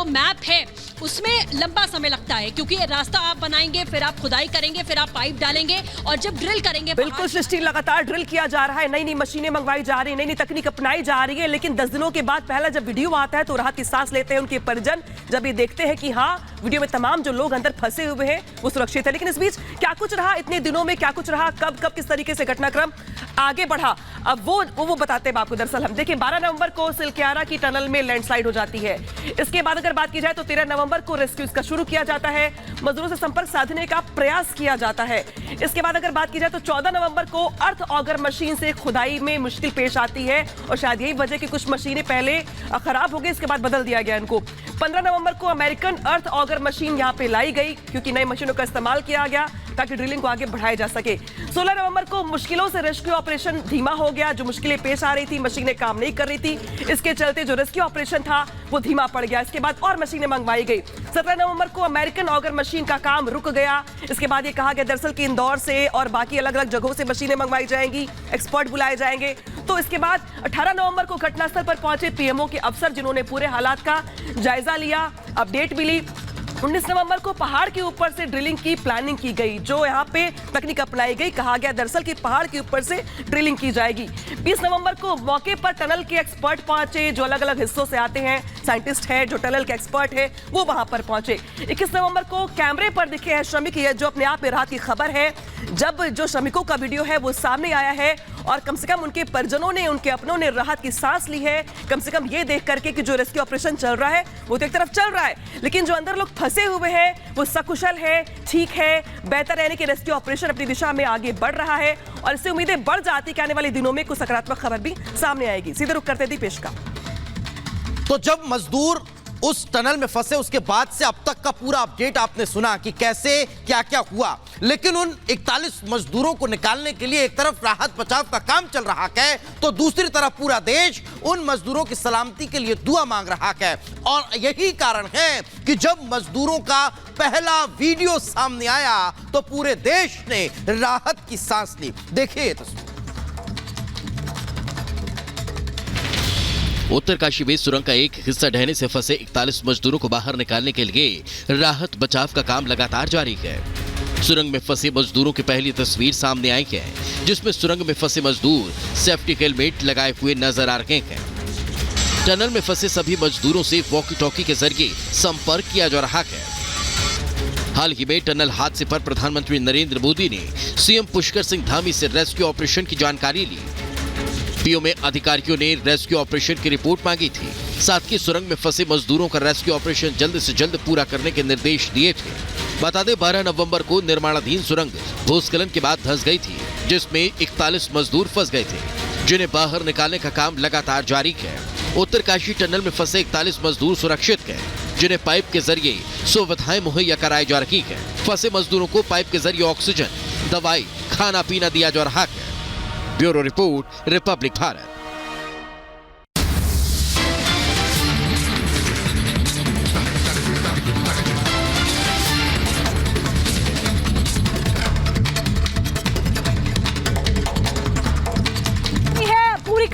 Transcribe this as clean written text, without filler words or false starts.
Map है उसमें लंबा समय लगता है, क्योंकि रास्ता आप बनाएंगे, फिर आप खुदाई करेंगे, फिर आप पाइप डालेंगे और जब ड्रिल करेंगे। बिल्कुल सृष्टि, लगातार ड्रिल किया जा रहा है, नई नई मशीनें मंगवाई जा रही है, नई नई तकनीक अपनाई जा रही है, लेकिन 10 दिनों के बाद पहला जब वीडियो आता है तो राहत की सांस लेते हैं उनके परिजन, जब ये देखते हैं कि हाँ, वीडियो में तमाम जो लोग अंदर फंसे हुए हैं वो सुरक्षित है। लेकिन इस बीच क्या कुछ रहा, इतने दिनों में क्या कुछ रहा, कब कब किस तरीके से घटनाक्रम आगे बढ़ा, अब वो बताते हैं आपको। दरअसल हम देखिए 12 नवंबर को सिलक्यारा की टनल में लैंडस्लाइड हो जाती है। इसके बाद अगर बात की जाए तो 13 नवंबर को रेस्क्यू इसका शुरू किया जाता है, मजदूरों से संपर्क साधने का प्रयास किया जाता है। इसके बाद अगर बात की जाए तो 14 नवंबर को अर्थ ऑगर मशीन से खुदाई में मुश्किल पेश आती है और शायद यही वजह कि कुछ मशीनें पहले खराब हो गई, इसके बाद बदल दिया गया इनको। 15 नवंबर को अमेरिकन अर्थ ऑगर मशीन यहां पे लाई गई क्योंकि नई मशीनों का इस्तेमाल किया गया ताकि ड्रिलिंग को आगे बढ़ाया जा सके। 16 नवंबर को मुश्किलों से रेस्क्यू ऑपरेशन धीमा हो गया, जो मुश्किलें पेश आ रही थी, मशीनें काम नहीं कर रही थी, इसके चलते जो रेस्क्यू ऑपरेशन था वो धीमा पड़ गया। इसके बाद और मशीनें मंगवाई गई। 17 नवंबर को अमेरिकन ऑगर मशीन का काम रुक गया। इसके बाद ये कहा गया दरअसल कि इंदौर से और बाकी अलग अलग जगहों से मशीनें मंगवाई जाएंगी, एक्सपर्ट बुलाए जाएंगे। तो इसके बाद 18 नवंबर को घटनास्थल पर पहुंचे पीएमओ के अफसर, जिन्होंने पूरे हालात का जायजा लिया, अपडेट मिली। 19 नवंबर को पहाड़ के ऊपर से ड्रिलिंग की प्लानिंग की गई, जो यहाँ पे तकनीक अपनाई गई। कहा गया दरअसल कि पहाड़ के ऊपर से ड्रिलिंग की जाएगी। 20 नवंबर को मौके पर टनल के एक्सपर्ट पहुंचे, जो अलग अलग हिस्सों से आते हैं, साइंटिस्ट है, जो टनल के एक्सपर्ट है, वो वहां पर पहुंचे। 21 नवंबर को कैमरे पर दिखे हैं श्रमिक, ये जो अपने आप में राहत की खबर है, जब जो श्रमिकों का वीडियो है वो सामने आया है और कम से कम उनके परिजनों ने, उनके अपनों ने राहत की सांस ली है, कम से कम ये देख करके कि जो रेस्क्यू ऑपरेशन चल रहा है वो तो एक तरफ चल रहा है, लेकिन जो अंदर लोग फंसे हुए हैं वो सकुशल है, ठीक है, बेहतर रहने के रेस्क्यू ऑपरेशन अपनी दिशा में आगे बढ़ रहा है और इससे उम्मीदें बढ़ जाती कि आने वाले दिनों में कुछ सकारात्मक खबर भी सामने आएगी। सीधे रुख करते दीपेश का। तो जब मजदूर उस टनल में फंसे उसके बाद से अब तक का पूरा अपडेट आपने सुना कि कैसे क्या क्या हुआ, लेकिन उन 41 मजदूरों को निकालने के लिए एक तरफ राहत बचाव का काम चल रहा है तो दूसरी तरफ पूरा देश उन मजदूरों की सलामती के लिए दुआ मांग रहा है। और यही कारण है कि जब मजदूरों का पहला वीडियो सामने आया तो पूरे देश ने राहत की सांस ली। देखिए तस्वीर। उत्तरकाशी में सुरंग का एक हिस्सा ढहने से फंसे 41 मजदूरों को बाहर निकालने के लिए राहत बचाव का काम लगातार जारी है। सुरंग में फंसे मजदूरों की पहली तस्वीर सामने आई है, जिसमें सुरंग में फंसे मजदूर सेफ्टी हेलमेट लगाए हुए नजर आ रहे हैं। टनल में फंसे सभी मजदूरों से वॉकी टॉकी के जरिए संपर्क किया जा रहा है। हाल ही में टनल हादसे पर प्रधानमंत्री नरेंद्र मोदी ने सीएम पुष्कर सिंह धामी से रेस्क्यू ऑपरेशन की जानकारी ली। पीओ में अधिकारियों ने रेस्क्यू ऑपरेशन की रिपोर्ट मांगी थी, साथ ही सुरंग में फंसे मजदूरों का रेस्क्यू ऑपरेशन जल्द से जल्द पूरा करने के निर्देश दिए थे। बता दें 12 नवंबर को निर्माणाधीन सुरंग भूस्खलन के बाद धंस गई थी, जिसमें 41 मजदूर फंस गए थे, जिन्हें बाहर निकालने का काम लगातार जारी है। उत्तरकाशी टनल में फंसे 41 मजदूर सुरक्षित हैं, जिन्हें पाइप के जरिए सुविधाएं मुहैया कराई जा रही है। फंसे मजदूरों को पाइप के जरिए ऑक्सीजन, दवाई, खाना पीना दिया जा रहा है। Bureau report, Republic Bharat.